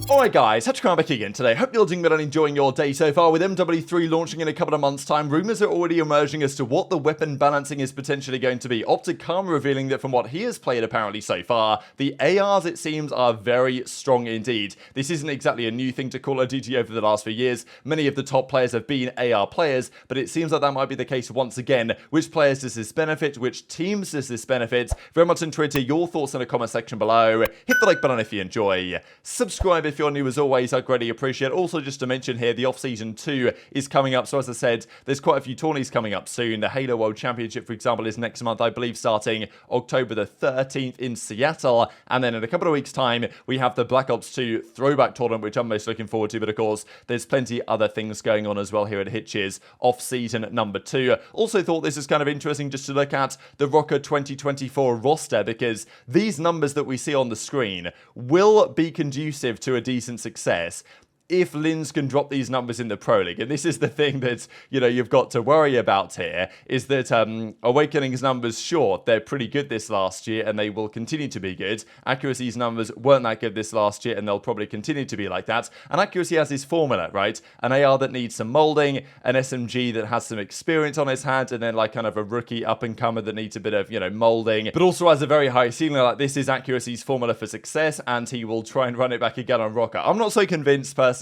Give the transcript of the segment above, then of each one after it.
Alright guys, TacticalRab back again today. Hope you're doing well and enjoying your day so far. With MWIII launching in a couple of months' time, rumours are already emerging as to what the weapon balancing is potentially going to be. OpTic revealing that from what he has played apparently so far, the ARs it seems are very strong indeed. This isn't exactly a new thing to Call of Duty over the last few years. Many of the top players have been AR players, but it seems like that might be the case once again. Which players does this benefit? Which teams does this benefit? Very much enjoyed to your thoughts in the comment section below. Hit the like button if you enjoy. Subscribe if you're new as always, I greatly appreciate it. Also, just to mention here, the off-season 2 is coming up. So as I said, there's quite a few tourneys coming up soon. The Halo World Championship, for example, is next month, I believe, starting October the 13th in Seattle. And then in a couple of weeks' time, we have the Black Ops 2 throwback tournament, which I'm most looking forward to. But of course, there's plenty other things going on as well here at Hitch's off-season number 2. Also thought this is kind of interesting just to look at the Rocket 2024 roster, because these numbers that we see on the screen will be conducive to a decent success if Lins can drop these numbers in the Pro League. And this is the thing that, you know, you've got to worry about here, is that Awakening's numbers, sure, they're pretty good this last year, and they will continue to be good. Accuracy's numbers weren't that good this last year, and they'll probably continue to be like that. And Accuracy has his formula, right? An AR that needs some molding, an SMG that has some experience on his hand, and then like kind of a rookie up-and-comer that needs a bit of, you know, molding, but also has a very high ceiling. Like, this is Accuracy's formula for success, and he will try and run it back again on Rocket. I'm not so convinced, personally,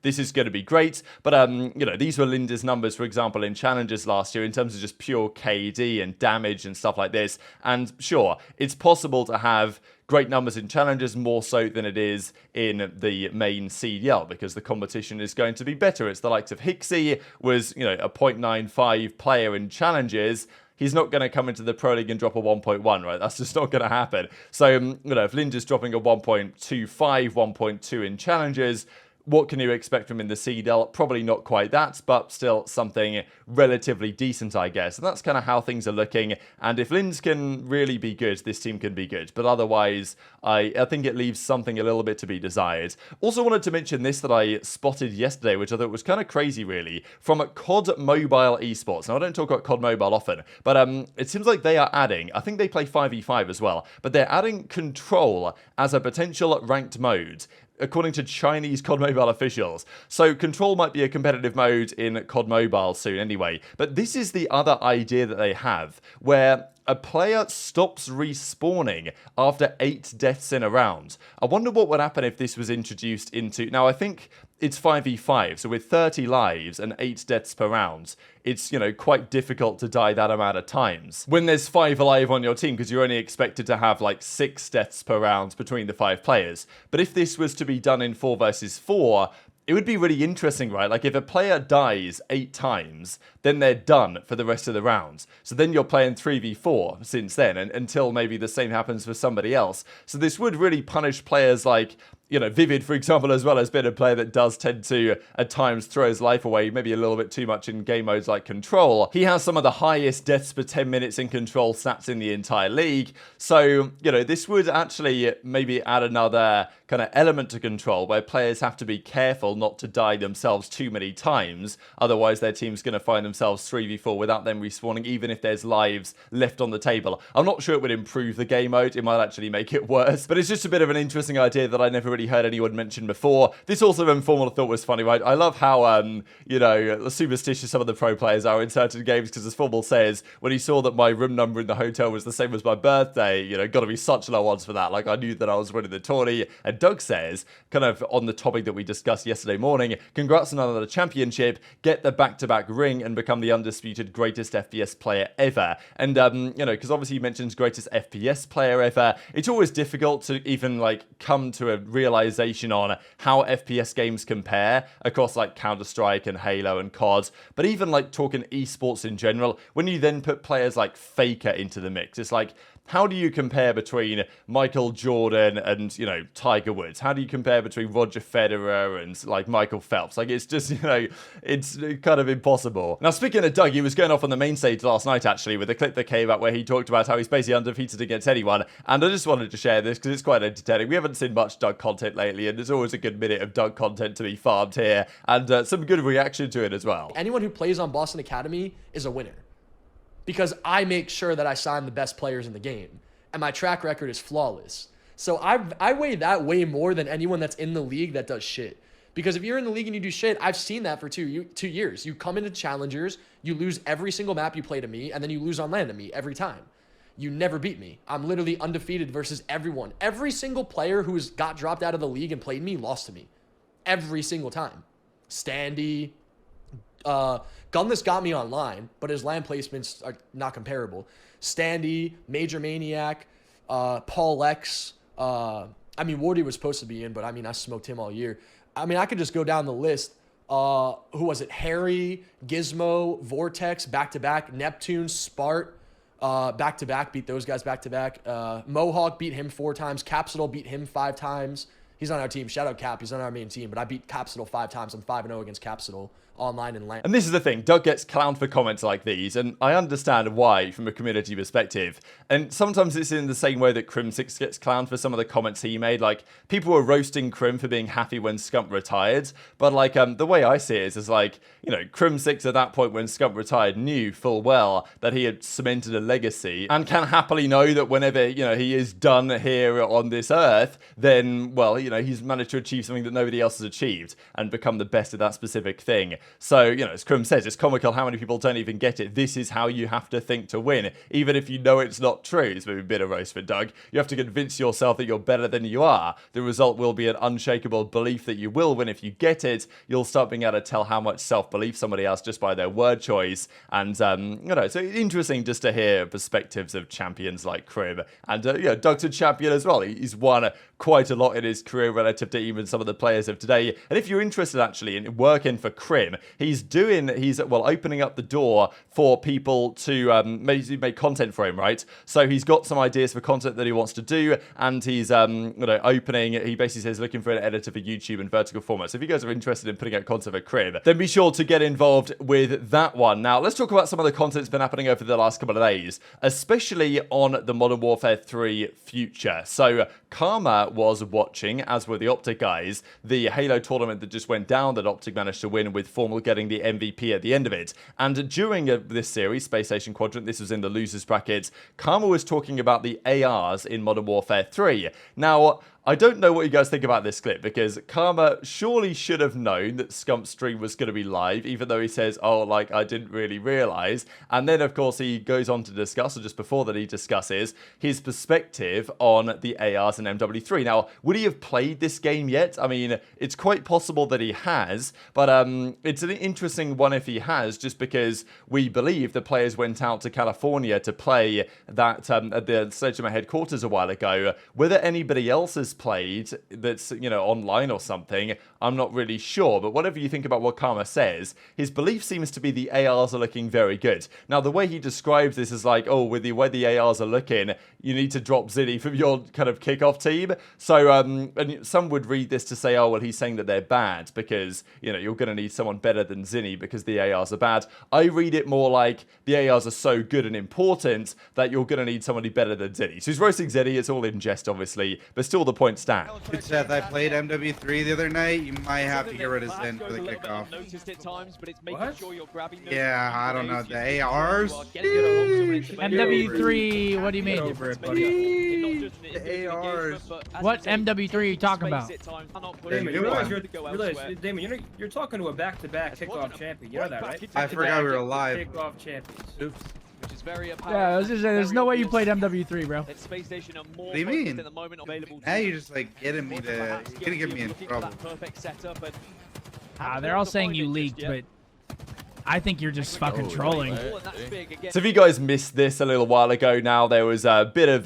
this is going to be great, but you know, these were Linda's numbers, for example, in challenges last year in terms of just pure KD and damage and stuff like this. And sure, it's possible to have great numbers in challenges, more so than it is in the main CDL, because the competition is going to be better. It's the likes of Hixie was, you know, a 0.95 player in challenges. He's not going to come into the Pro League and drop a 1.1, right? That's just not going to happen. So, you know, if Linda's dropping a 1.25, 1.2 in challenges, what can you expect from him in the CDL? Probably not quite that, but still something relatively decent, I guess. And that's kind of how things are looking. And if Lins can really be good, this team can be good. But otherwise, I think it leaves something a little bit to be desired. Also wanted to mention this that I spotted yesterday, which I thought was kind of crazy, really, from COD Mobile Esports. Now, I don't talk about COD Mobile often, but it seems like they are adding, I think they play 5v5 as well, but they're adding Control as a potential ranked mode, according to Chinese COD Mobile officials. So Control might be a competitive mode in COD Mobile soon anyway. But this is the other idea that they have, where a player stops respawning after 8 deaths in a round. I wonder what would happen if this was introduced into... Now, I think it's 5v5, so with 30 lives and 8 deaths per round, it's, you know, quite difficult to die that amount of times when there's 5 alive on your team, because you're only expected to have like 6 deaths per round between the 5 players. But if this was to be done in 4 versus 4, it would be really interesting, right? Like, if a player dies 8 times, then they're done for the rest of the rounds. So then you're playing 3v4 since then, and until maybe the same happens for somebody else. So this would really punish players like, you know, Vivid, for example, as well, has been a player that does tend to, at times, throw his life away, maybe a little bit too much in game modes like Control. He has some of the highest deaths per 10 minutes in Control stats in the entire league. So, you know, this would actually maybe add another kind of element to Control, where players have to be careful not to die themselves too many times. Otherwise, their team's going to find themselves 3v4 without them respawning, even if there's lives left on the table. I'm not sure it would improve the game mode. It might actually make it worse. But it's just a bit of an interesting idea that I never really heard anyone mention before. This also informal thought was funny, right? I love how, you know, superstitious some of the pro players are in certain games, because as Formal says, when he saw that my room number in the hotel was the same as my birthday, you know, gotta be such low odds for that. Like, I knew that I was winning the tourney. And Doug says, kind of on the topic that we discussed yesterday morning, congrats on another championship, get the back-to-back ring and become the undisputed greatest FPS player ever. And, you know, because obviously he mentions greatest FPS player ever. It's always difficult to even, like, come to a realization on how FPS games compare across, like, Counter-Strike and Halo and COD. But even, like, talking esports in general, when you then put players like Faker into the mix, it's like, how do you compare between Michael Jordan and, you know, Tiger Woods? How do you compare between Roger Federer and, like, Michael Phelps? Like, it's just, you know, it's kind of impossible. Now, speaking of Doug, he was going off on the main stage last night, actually, with a clip that came out where he talked about how he's basically undefeated against anyone. And I just wanted to share this because it's quite entertaining. We haven't seen much Doug content lately, and there's always a good minute of Doug content to be farmed here, and some good reaction to it as well. Anyone who plays on Boston Academy is a winner, because I make sure that I sign the best players in the game, and my track record is flawless. So I weigh that way more than anyone that's in the league that does shit. Because if you're in the league and you do shit, I've seen that for 2 years. You come into challengers, you lose every single map you play to me, and then you lose on LAN to me every time. You never beat me. I'm literally undefeated versus everyone. Every single player who's got dropped out of the league and played me lost to me. Every single time. Standy, Gunless got me online, but his LAN placements are not comparable. Standy, Major Maniac, Paul X. I mean, Wardy was supposed to be in, but I mean, I smoked him all year. I mean, I could just go down the list. Who was it? Harry, Gizmo, Vortex, back-to-back. Neptune, Spart, back-to-back. Beat those guys back-to-back. Mohawk beat him 4 times. Capsidal beat him 5 times. He's on our team. Shout out Cap. He's on our main team. But I beat Capsidal 5 times. I'm 5-0 against Capsidal online and LAN. And this is the thing, Doug gets clowned for comments like these, and I understand why from a community perspective. And sometimes it's in the same way that Crim6 gets clowned for some of the comments he made. Like, people were roasting Crim for being happy when Scump retired, but like, the way I see it is like, you know, Crim6 at that point when Scump retired knew full well that he had cemented a legacy and can happily know that whenever, you know, he is done here on this earth, then, well, you know, he's managed to achieve something that nobody else has achieved and become the best at that specific thing. So, you know, as Crim says, it's comical how many people don't even get it. This is how you have to think to win, even if you know it's not true. It's maybe a bit of roast for Doug. You have to convince yourself that you're better than you are. The result will be an unshakable belief that you will win. If you get it, you'll start being able to tell how much self-belief somebody has just by their word choice. And, you know, so interesting just to hear perspectives of champions like Crim. And, you know, Doug's a champion as well. He's won quite a lot in his career relative to even some of the players of today. And if you're interested actually in working for Crim, he's opening up the door for people to make content for him, right? So he's got some ideas for content that he wants to do, and he's he basically says looking for an editor for YouTube and vertical format. So if you guys are interested in putting out content for Crim, then be sure to get involved with that one. Now let's talk about some of the content that's been happening over the last couple of days, especially on the Modern Warfare 3 future. So Karma was watching, as were the OpTic guys, the Halo tournament that just went down that OpTic managed to win, with Formal getting the MVP at the end of it. And during this series, Space Station Quadrant, this was in the losers brackets, Karma was talking about the ARs in Modern Warfare 3. Now, I don't know what you guys think about this clip, because Karma surely should have known that Scump's stream was going to be live, even though he says, oh, like, I didn't really realize. And then, of course, he goes on to discuss, or just before that he discusses, his perspective on the ARs and MWIII. Now, would he have played this game yet? I mean, it's quite possible that he has, but it's an interesting one if he has, just because we believe the players went out to California to play that at the Sledgehammer headquarters a while ago. Whether anybody else has played that's, you know, online or something, I'm not really sure. But whatever you think about what Karma says, his belief seems to be the ARs are looking very good. Now, the way he describes this is like, oh, with the way the ARs are looking, you need to drop Zinni from your kind of kickoff team. So, and some would read this to say, oh, well, he's saying that they're bad because, you know, you're going to need someone better than Zinni because the ARs are bad. I read it more like the ARs are so good and important that you're going to need somebody better than Zinni. So he's roasting Zinni. It's all in jest, obviously, but still the point stand. Good Seth, I played MWIII the other night. You might have to get rid of Zen for the kickoff. What? Yeah, I don't know. The ARs? MWIII, what do you mean? Over it, buddy. The ARs. What MWIII are you talking about? Damon, you're talking to a back-to-back kickoff champion. You know that, right? I forgot we were live. Kickoff champions. Oops. Yeah, I was just saying, there's no way you played MWIII, bro. What do you mean? Now you're just like getting me to, you're gonna get me in trouble. They're all saying you leaked, but I think you're just fucking trolling. So if you guys missed this a little while ago now, there was a bit of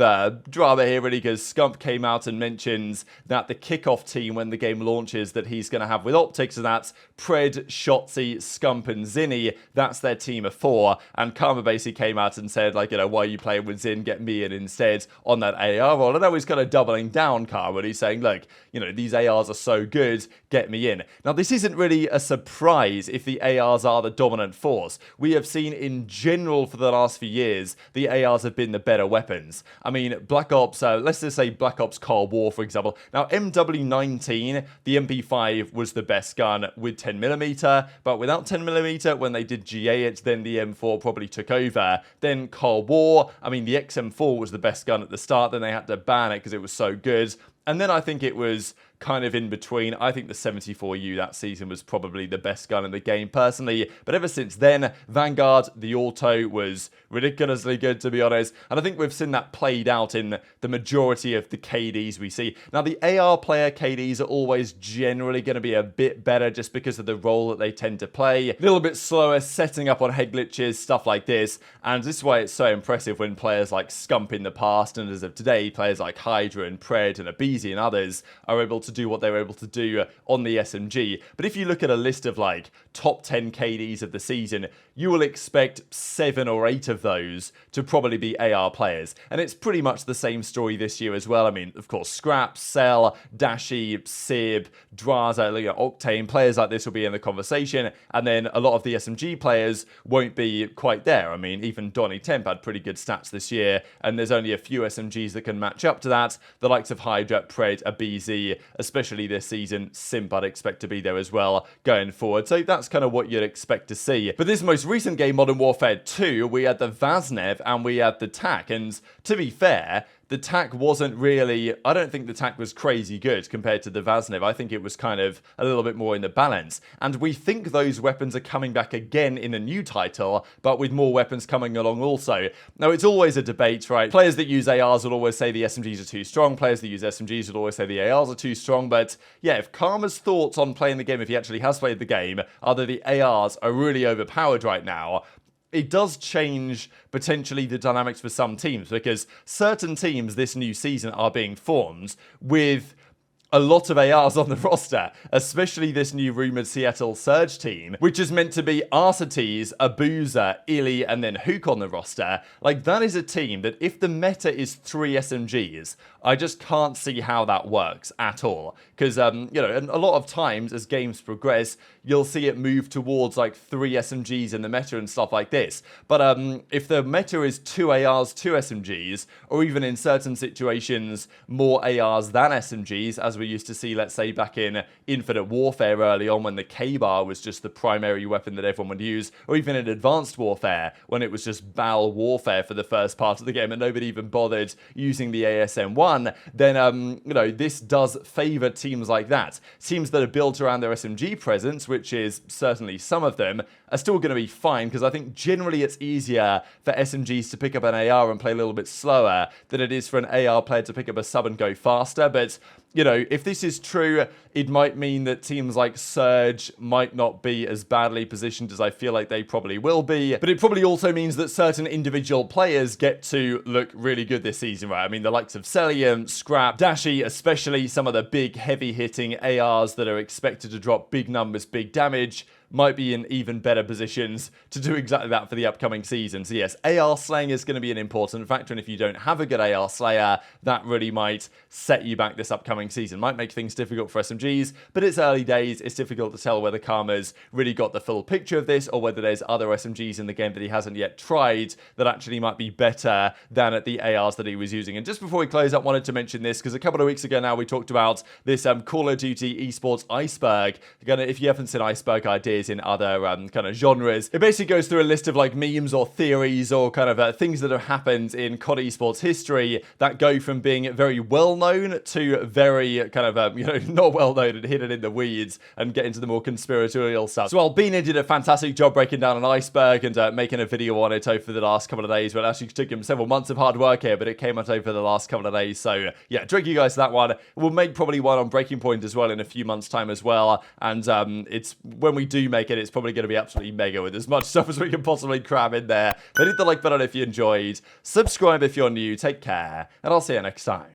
drama here really, because Scump came out and mentions that the kickoff team when the game launches that he's going to have with OpTic, so that's Pred, Shotzzy, Scump and Zinni. That's their team of 4. And Karma basically came out and said, like, you know, why are you playing with Zin? Get me in instead on that AR role. And now he's kind of doubling down, Karma, and he's saying, look, you know, these ARs are so good, get me in. Now, this isn't really a surprise if the ARs are the dominant force. We have seen in general for the last few years, the ARs have been the better weapons. I mean, Black Ops, let's just say Black Ops Cold War, for example. Now, MW19, the MP5 was the best gun with 10mm, but without 10mm, when they did GA it, then the M4 probably took over. Then Cold War, I mean, the XM4 was the best gun at the start, then they had to ban it because it was so good. And then I think it was kind of in between. I think the 74U that season was probably the best gun in the game personally. But ever since then, Vanguard, the auto, was ridiculously good, to be honest. And I think we've seen that played out in the majority of the KDs we see. Now, the AR player KDs are always generally going to be a bit better just because of the role that they tend to play. A little bit slower, setting up on head glitches, stuff like this. And this is why it's so impressive when players like Scump in the past, and as of today, players like HyDra and Pred and aBeZy and others are able to do what they were able to do on the SMG. But if you look at a list of like top 10 KDs of the season, you will expect 7 or 8 of those to probably be AR players. And it's pretty much the same story this year as well. I mean, of course, Scrap, Cell, Dashy, Sib, Drazah, Octane, players like this will be in the conversation. And then a lot of the SMG players won't be quite there. I mean, even Donny Temp had pretty good stats this year, and there's only a few SMGs that can match up to that. The likes of HyDra, Pred, aBeZy, especially this season, Simp I'd expect to be there as well going forward. So that's kind of what you'd expect to see. But this most recent game, Modern Warfare 2, we had the Vaznev and we had the TAC. And to be fair, the TAC wasn't really, I don't think the TAC was crazy good compared to the Vaznev. I think it was kind of a little bit more in the balance. And we think those weapons are coming back again in a new title, but with more weapons coming along also. Now, it's always a debate, right? Players that use ARs will always say the SMGs are too strong. Players that use SMGs will always say the ARs are too strong. But yeah, if Karma's thoughts on playing the game, if he actually has played the game, are that the ARs are really overpowered right now, it does change potentially the dynamics for some teams, because certain teams this new season are being formed with a lot of ARs on the roster, especially this new rumoured Seattle Surge team, which is meant to be Arcetes, aBeZy, Illy, and then Hook on the roster. Like, that is a team that if the meta is 3 SMGs, I just can't see how that works at all. Because, you know, and a lot of times as games progress, you'll see it move towards like 3 SMGs in the meta and stuff like this. But if the meta is 2 ARs, 2 SMGs, or even in certain situations, more ARs than SMGs, as we used to see, let's say, back in Infinite Warfare early on when the K-Bar was just the primary weapon that everyone would use, or even in Advanced Warfare when it was just BAL Warfare for the first part of the game and nobody even bothered using the ASM-1, then, you know, this does favour teams like that. Teams that are built around their SMG presence, which is certainly some of them, are still going to be fine, because I think generally it's easier for SMGs to pick up an AR and play a little bit slower than it is for an AR player to pick up a sub and go faster. But, you know, if this is true, it might mean that teams like Surge might not be as badly positioned as I feel like they probably will be. But it probably also means that certain individual players get to look really good this season, right? I mean, the likes of Cellium, Scrap, Dashy, especially some of the big heavy-hitting ARs that are expected to drop big numbers, big damage, might be in even better positions to do exactly that for the upcoming season. So yes, AR slaying is going to be an important factor, and if you don't have a good AR slayer, that really might set you back this upcoming season. Might make things difficult for SMGs, but it's early days. It's difficult to tell whether Karma's really got the full picture of this, or whether there's other SMGs in the game that he hasn't yet tried that actually might be better than at the ARs that he was using. And just before we close up, wanted to mention this, because a couple of weeks ago now we talked about this Call of Duty Esports Iceberg. Again, if you haven't seen Iceberg ideas in other kind of genres, it basically goes through a list of like memes or theories or kind of things that have happened in COD esports history that go from being very well known to very kind of you know, not well known and hidden in the weeds, and get into the more conspiratorial stuff. So aBeZy did a fantastic job breaking down an iceberg and making a video on it over the last couple of days. Well, it actually took him several months of hard work here, but it came out over the last couple of days. So yeah, drink you guys to that one. We'll make probably one on Breaking Point as well in a few months time as well, and it's when we do make it, it's probably going to be absolutely mega with as much stuff as we can possibly cram in there. But hit the like button if you enjoyed, subscribe if you're new, take care, and I'll see you next time.